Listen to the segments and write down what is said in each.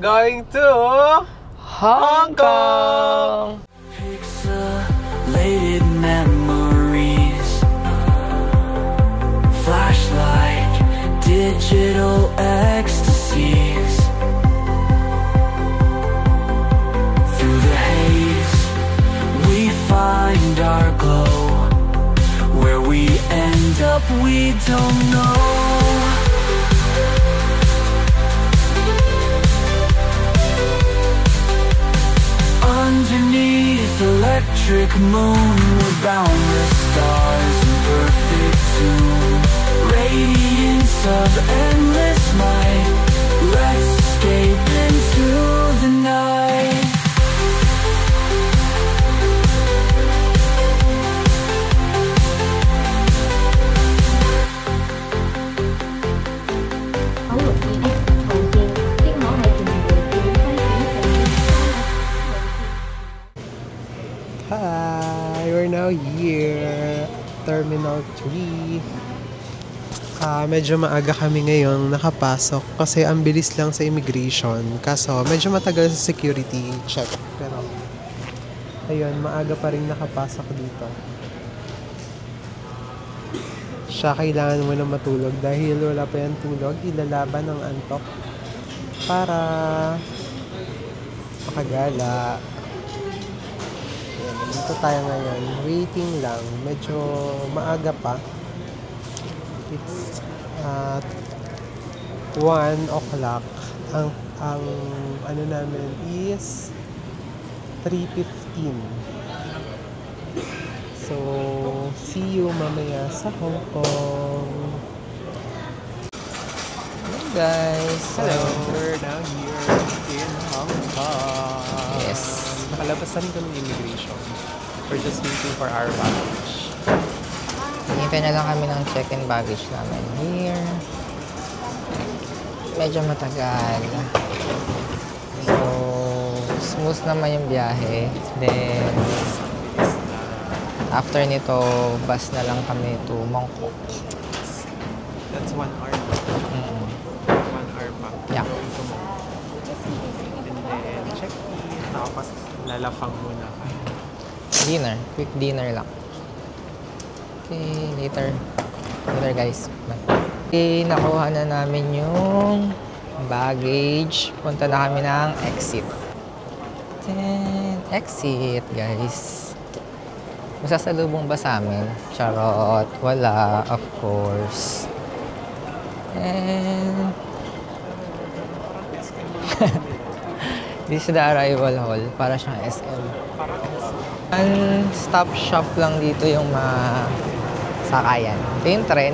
going to Hong Kong! Pixelated memories flash like digital ecstasies. Through the haze we find our glow. Where we end up we don't know. Underneath electric moon, we're boundless stars in perfect tune. Radiance of endless might, let's escape into the night. Hi! We're now here, Terminal 3. Medyo maaga kami ngayon nakapasok kasi ang bilis lang sa immigration. Kaso medyo matagal sa security check. Pero ayun, maaga pa rin nakapasok dito. Siya kailangan mo na matulog dahil wala pa yan tulog. Ilalaban ng antok para makagala. Dito tayo ngayon. Waiting lang. Medyo maaga pa. It's 1 o'clock. Ang ano namin is 3:15. So, see you mamaya sa Hong Kong. Hello guys. Hello. We're now here in Hong Kong. Yes. Nakalabasan ko ng immigration. We're just waiting for our baggage. Hinihintay na lang kami ng check-in baggage namin here. Medyo matagal. So, smooth naman yung biyahe. Then, after nito, bus na lang kami to Mongkok. That's 1 hour. 1 hour pa. Yeah. And then, check-in. Tapos, lalafang muna. Dinner. Quick dinner lang. Okay, later. Later guys. Bye. Okay, nakuha na namin yung baggage. Punta na kami ng exit. Then, exit guys. Masasalubong ba sa amin? Charot. Wala, of course. And this is the arrival hall. Para siyang SM. One stop shop lang dito yung masakayan. Ito yung tren.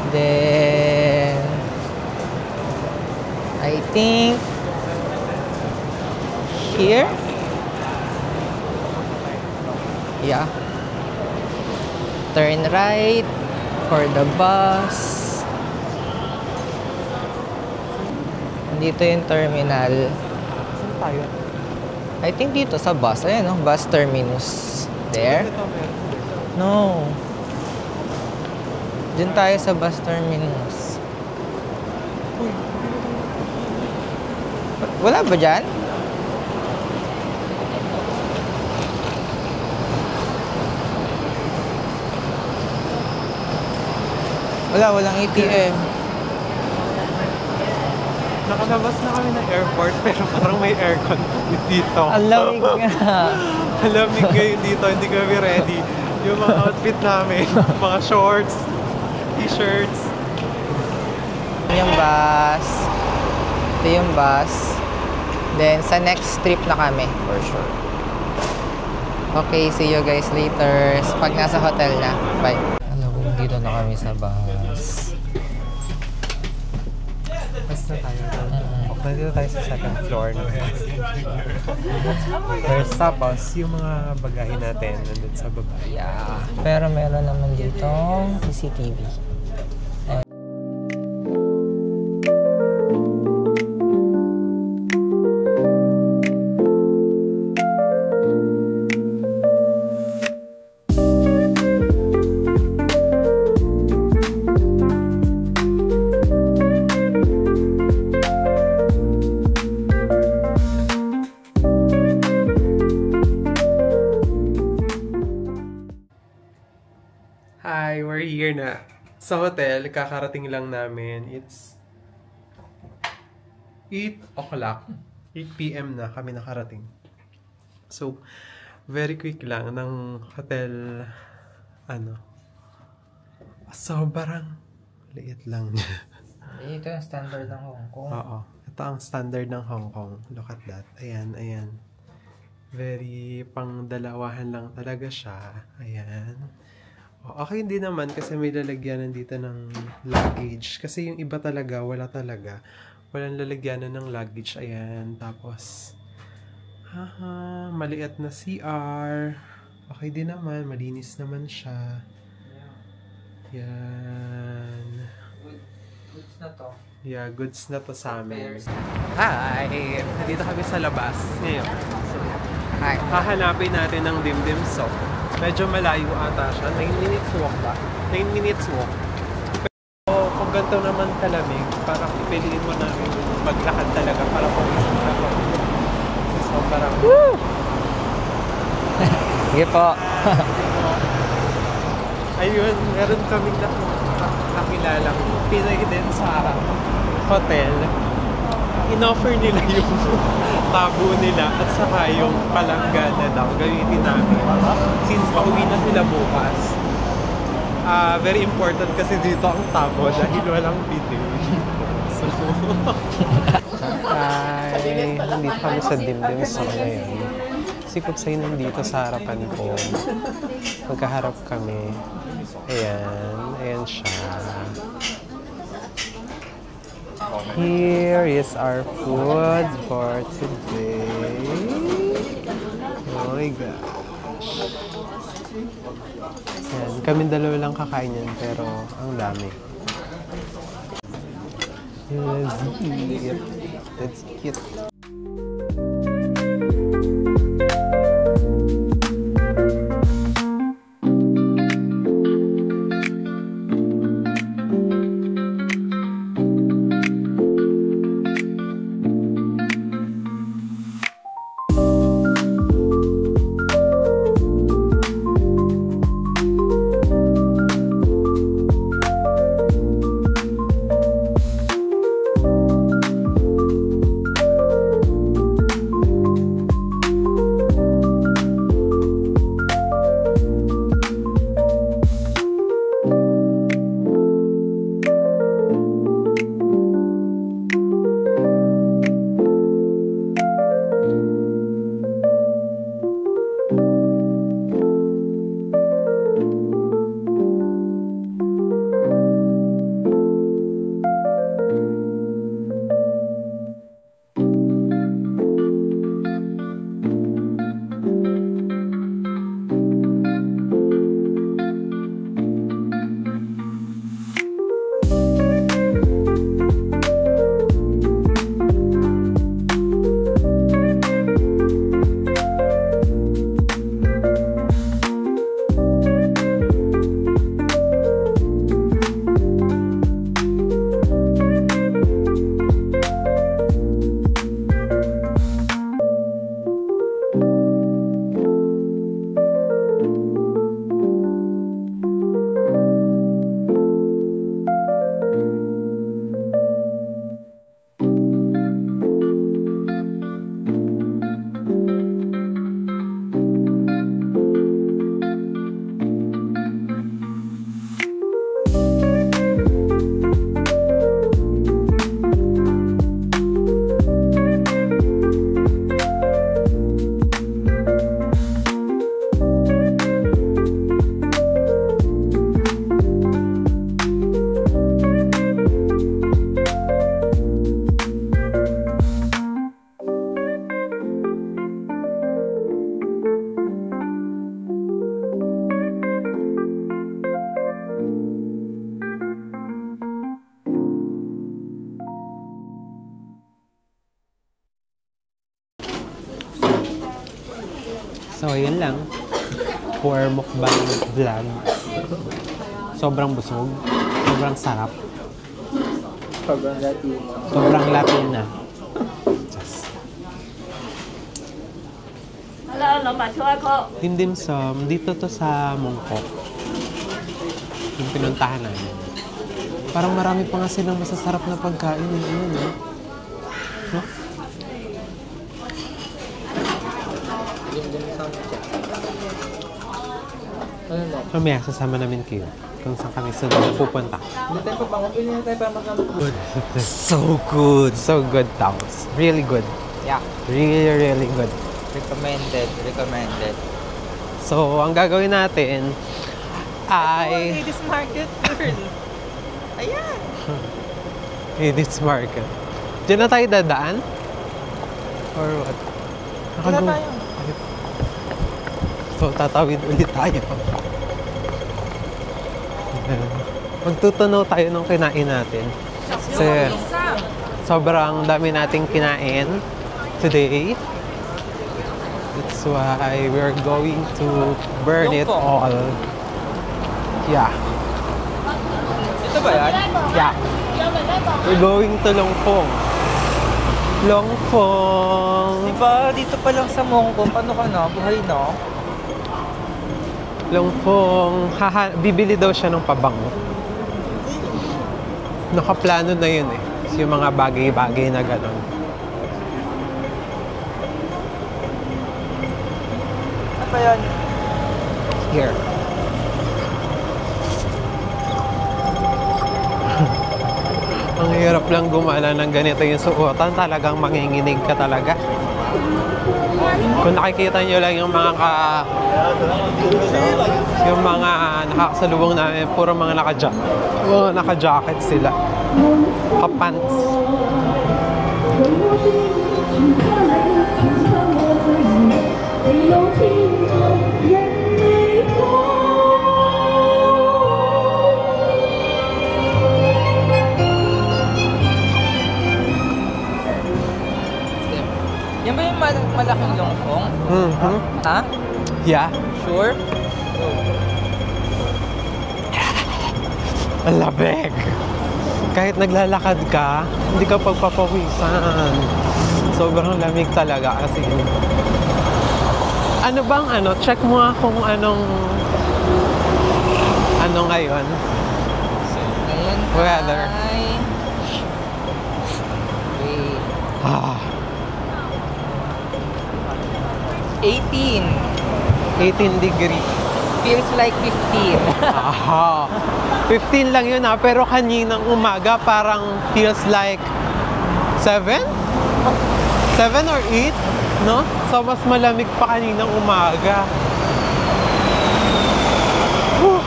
Then I think here. Yeah. Turn right for the bus. Dito yung terminal. Saan tayo? I think dito sa bus. Ayan, no? Bus terminus. There? No. Diyan tayo sa bus terminus. Wala ba dyan? Walang ATM. Nakalabas na kami ng airport pero parang may aircon dito. Ang lamig nga. Ang lamig ngayon dito, hindi kami ready. Yung mga outfit namin, mga shorts, t-shirts. Yung bus. Ito yung bus. Then, sa next trip na kami, for sure. Okay, see you guys later. Pag nasa hotel na. Bye. Hello, dito na kami sa bus. Basta tayo doon. Nandito tayo sa second floor. First tapos, yung mga bagahe natin nandun sa baba. Yeah. Pero meron naman dito CCTV. Sa hotel, kakarating lang namin. It's 8 o'clock. 8 p.m. na kami nakarating. So, very quick lang ng hotel, sobrang liit lang niya. Ito yung standard ng Hong Kong. Oo. Ito ang standard ng Hong Kong. Look at that. Ayan, ayan. Very pang-dalawahan lang talaga siya. Ayan. Okay hindi naman kasi may lalagyanan dito ng luggage. Kasi yung iba talaga, wala talaga. Walang lalagyanan ng luggage. Ayan. Tapos, maliit na CR. Okay din naman. Malinis naman siya. Yan. Goods na to. Yeah, goods na to sa amin. Pairs. Hi! Dito kami sa labas ngayon. So, Hi. hahanapin natin ng Dim Dim Sum. Medyo malayo ata siya. 9 minutes walk ba? 9 minutes walk. Pero kung ganito naman kalamig, parang ipiliin mo na rin maglakad talaga para pawis na ako. So, parang... Woo! Sige po. Ayun, meron kaming nakilalang Pinay din sa hotel. In-offer nila yung tabo nila at saka yung palanggana daw gamitin namin. Since pauwi na sila bukas. Very important kasi dito ang tabo dahil walang bitin. So, nandito kami sa Dim Dim Sum ngayon. Si Kupsay nandito sa harapan ko. Magkaharap kami. Ayan. Ayan siya. Here is our food for today. Oh my gosh. Ayan. Kami dalawa lang kakain yan pero ang dami. Let's eat. Let's eat. So, yun lang. For mukbang vlog. Sobrang busog. Sobrang sarap. Sobrang Latina. Sobrang Latina. Just. Dim Dim Sum. Dito to sa Mongkok. Yung pinuntahan namin. Parang marami pa nga silang masasarap na pagkain. Yun, eh. No? Mamaya, sasama namin kayo kung saan kami pupunta. Hindi tayo pabangon. Pwede na tayo para mag-good. So good. So good, Towns. Really good. Yeah. Really, really good. Recommended. Recommended. So, ang gagawin natin ay... Ladies Market, girl. Ayan. Edith's Market. Diyan na tayo dadaan? Or what? Wala tayo. So, tatawid ulit tayo. Ayan. Magtutunaw tayo nung kinain natin. Kasi sobrang dami nating kinain today. That's why we're going to burn it all. Yeah. Ito ba yan? Yeah. We're going to Longpong. Longpong. Diba, dito pa lang sa Mongkong. Paano ka na? Buhay na? Longpong. Bibili daw siya ng pabango. Nakaplano na yun eh. Yung mga bagay-bagay na gano'n. Ano ba yan? Here. Ang hirap lang gumala ng ganito yung suotan. Talagang manginginig ka talaga. Kung nakikita nyo lang yung mga nakakasalubong namin, puro mga naka-jacket sila. Kapants. Yan ba yung malaking longkong? Mm-hmm. Ha? Yeah. Sure? Ang labig. Kahit naglalakad ka, hindi ka pagpapawisan. Sobrang lamig talaga kasi. Ano bang check mo nga kung ano ngayon. Ngayon Weather. Wait. 18. 18 degree. Feels like 15. Aha. 15 lang yun pero kaninang umaga parang feels like 7? 7 or 8? No? So mas malamig pa kaninang umaga. Whew.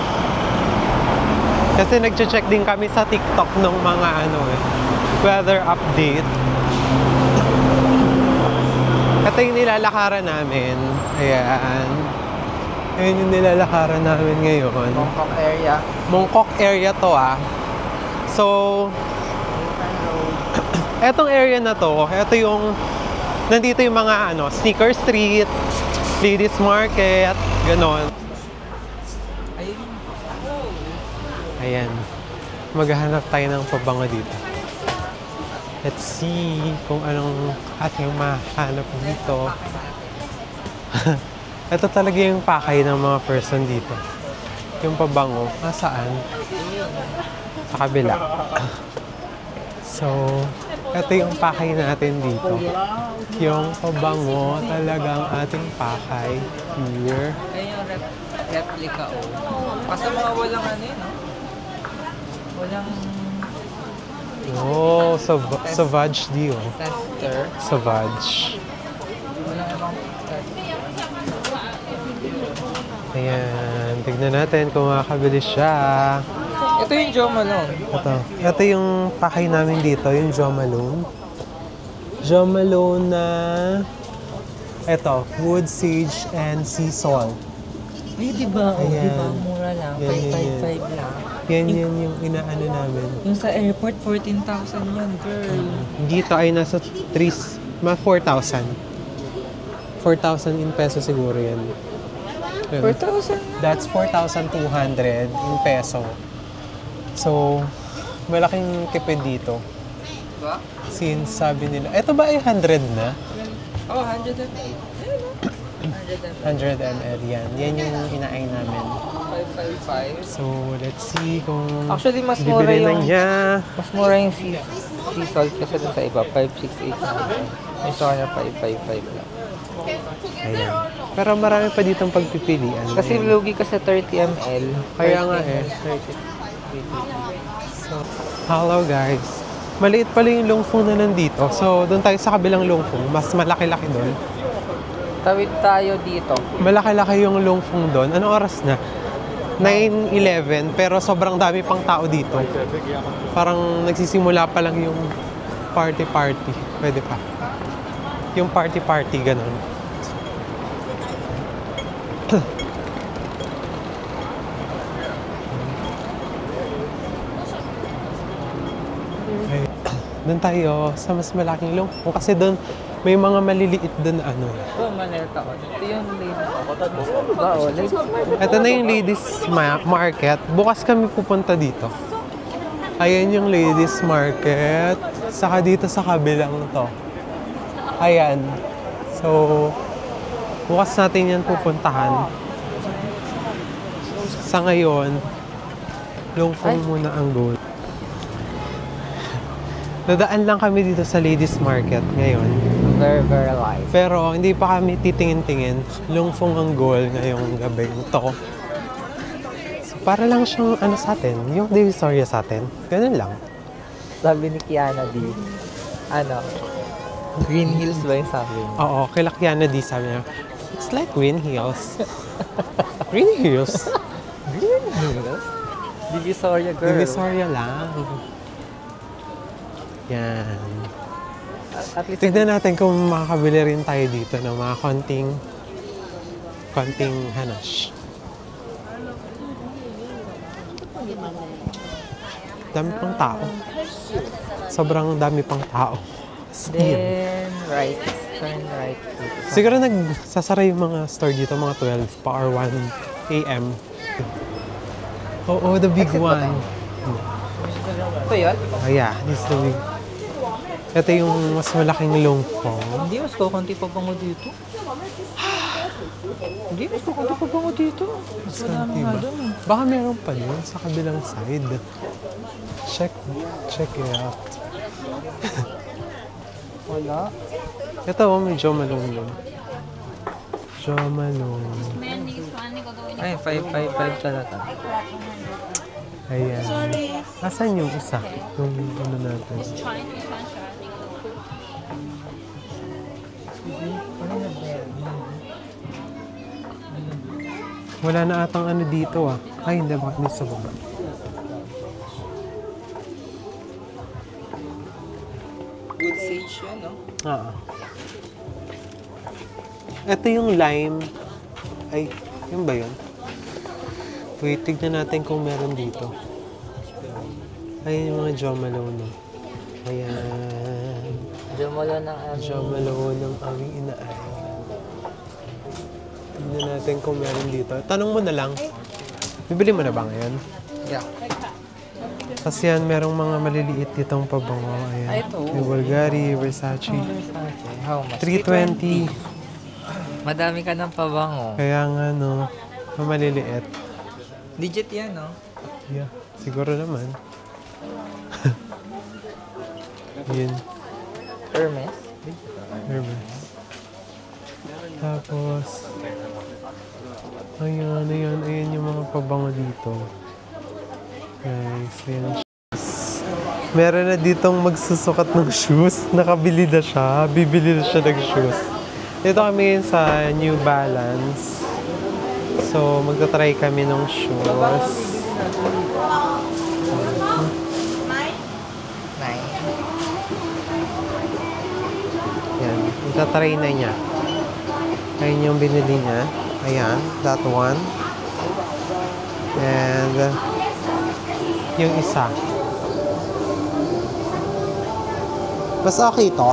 Kasi nagche-check din kami sa TikTok ng mga weather update. Ito yung nilalakaran namin. Ayan. Ayan yung nilalakaran namin ngayon. Mongkok area. Mongkok area to So, etong area na to, ito yung, nandito yung mga Sneaker Street, Ladies Market, ganon. Ayan. Maghahanap tayo ng pabango dito. Let's see kung anong ating mahanap dito. Ito talaga yung pakay ng mga person dito. Yung pabango. Saan? Sa kabila. So, ito yung pakay natin dito. Yung pabango, talagang ating pakay. Here. Ayun yung replica Kasi mga walang walang Savage di tester. Savage. Walang ibang tester. Ayan, tignan natin kung makakabili siya. Ito yung Jo Malone. Ito yung pakay namin dito, yung Jo Malone. Jo Malone na wood sage and sea salt. Ay, diba? Ayan. Diba? Mura lang. Yan. 555 lang. Yan yung inaano namin. Yung sa airport, 14,000 yan, girl. Dito ay nasa 4,000. 4,000 in peso siguro yan. 4,000 na. That's 4,200 in peso. So, malaking tipid dito. Diba? Since sabi nila, eto ba ay 100 na? Oh, 108. Ayun 100 ml yan. Yan yung inaay namin. 555. So, let's see kung Actually, mas mura bibili na yung niya. mas mura yung sea salt kasi dun sa iba, 568. May sa kanya 555 lang. Ayan. Pero marami pa ditong pagpipilian. Kasi Ayan. lugi kasi 30 ml. Kaya nga eh. So, hello guys. Maliit pala yung lungfung na nandito. So, doon tayo sa kabilang lungfung. Mas malaki-laki doon. Tawid tayo dito. Malaki-laki yung lungfung doon. Anong oras na? 9:11, pero sobrang dami pang tao dito. Parang nagsisimula pa lang yung party-party. Pwede pa. Yung party-party, ganun. Okay. Doon tayo sa mas malaking lungfung. Kasi doon, may mga maliliit doon na ano. Oh, Manelta ko. Ito yung ladies. Oo, ladies. Ito na yung ladies market. Bukas kami pupunta dito. Ayan yung ladies market. Saka dito sa kabilang to. Ayan. So, bukas natin yan pupuntahan. Sa ngayon, lungfung muna ang goal. Nadaan lang kami dito sa ladies market ngayon. Very, very light. Pero hindi pa kami titingin-tingin. Lungfung ang goal ngayong gabi to. So, para lang siyang ano sa atin, yung Divisoria sa atin. Ganun lang. Sabi ni Kiana D. Ano? Green Hills ba yung sabi niya? Oo, kay Kiana D sabi niya, it's like Green Hills. Green Hills? Green Hills? Divisoria girl. Divisoria lang. Yan. At least Tignan natin kung makakabili rin tayo dito ng mga konting hanash. Dami pang tao. Sobrang dami pang tao. then right. Turn right. Siguro nagsasara yung mga store dito mga 12 pa or 1 a.m. Oo, the big Exit ba one. Ito yun? Oh yeah, this is the big. Ito yung mas malaking lungfong. Hindi, mas kukunti pa bango dito. Hindi, mas kukunti pa bango dito. Mas madami nga Diba? dun eh. Baka meron pa yun sa kabilang side. Check it out. Wala. Ito, may Jo Malone yun. Jo Malone. Ay, 555 talaga. Ayan. Asan yung isa? Yung ano natin? Wala na atang ano dito ah. Ay, hindi. Bakit nasa baba? Good sage yun, no? Ah. Ito yung lime. Ay, yun ba yun? Wait, tignan natin kung meron dito. Ayan yung mga Jo Malone. No? Ayan. Jumalo ng ano. Jo Malone ng aming inaay. Tignan natin kung meron dito. Tanong mo na lang. Bibili mo na ba ngayon? Yeah. Kasi yan, merong mga maliliit ditong pabango. Ayan. Ay, ito. Yung Bulgari, Versace. How much? 320. Madami ka ng pabango. Kaya nga, no. Maliliit. Legit yan, no? Yeah, siguro naman. Yun. Hermes. Hermes. Tapos, ayan yung mga pabango dito. Guys, ayan. Meron na ditong magsusukat ng shoes. Nakabili na siya. Bibili na siya ng shoes. Dito kami sa New Balance. So, magta-try kami ng shoes. Nine. Yan. Magta-try na niya. Ayun yung binili niya. Ayan. That one. And yung isa. Mas okay to.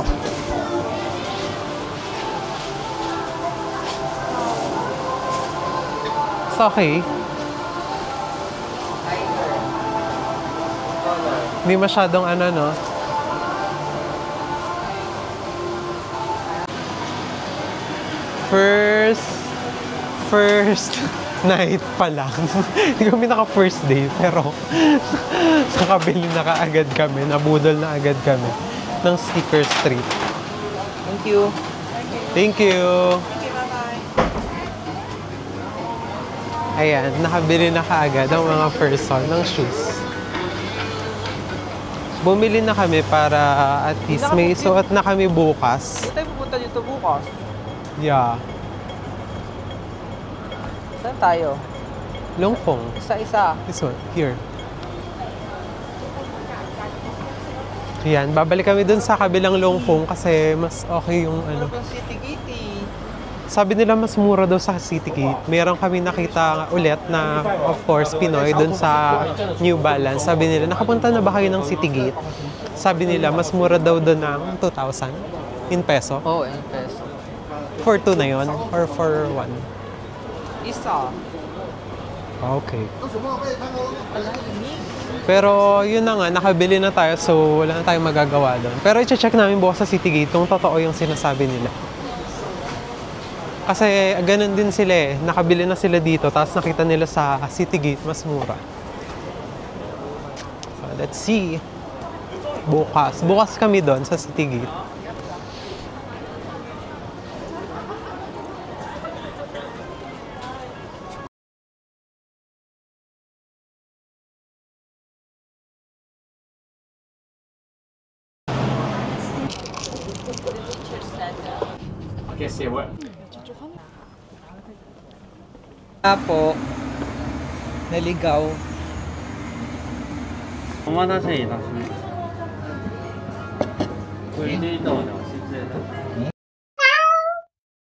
Mas okay. Hindi masyadong ano, no? First night pa lang. Hindi kami naka-first day, pero nakabili na kaagad kami, nabudol na agad kami ng Sticker Street. Thank you. Thank you! Ayan, nakabili na kaagad ang mga person ng shoes. Bumili na kami para at least may suot na kami bukas. Hindi tayo pupunta dito bukas. Yeah. Saan tayo? Longpong. Isa-isa. This one, here. Yan, babalik kami dun sa kabilang Longpong kasi mas okay yung ano. Ano yung City Gate eh? Sabi nila mas mura daw sa City Gate. Meron kami nakita ulit na, of course, Pinoy dun sa New Balance. Sabi nila, nakapunta na ba kayo ng City Gate? Sabi nila, mas mura daw dun ng 2,000 in peso. Oo, in peso. For 2 na yon or for 1? Isa. Okay. Pero yun na nga, nakabili na tayo so wala na tayong magagawa doon. Pero i-check namin bukas sa City Gate kung totoo yung sinasabi nila. Kasi ganun din sila eh. Nakabili na sila dito tapos nakita nila sa City Gate mas mura. So let's see. Bukas kami doon sa City Gate. Po, naligaw. お待たせいたしました。これ冷凍の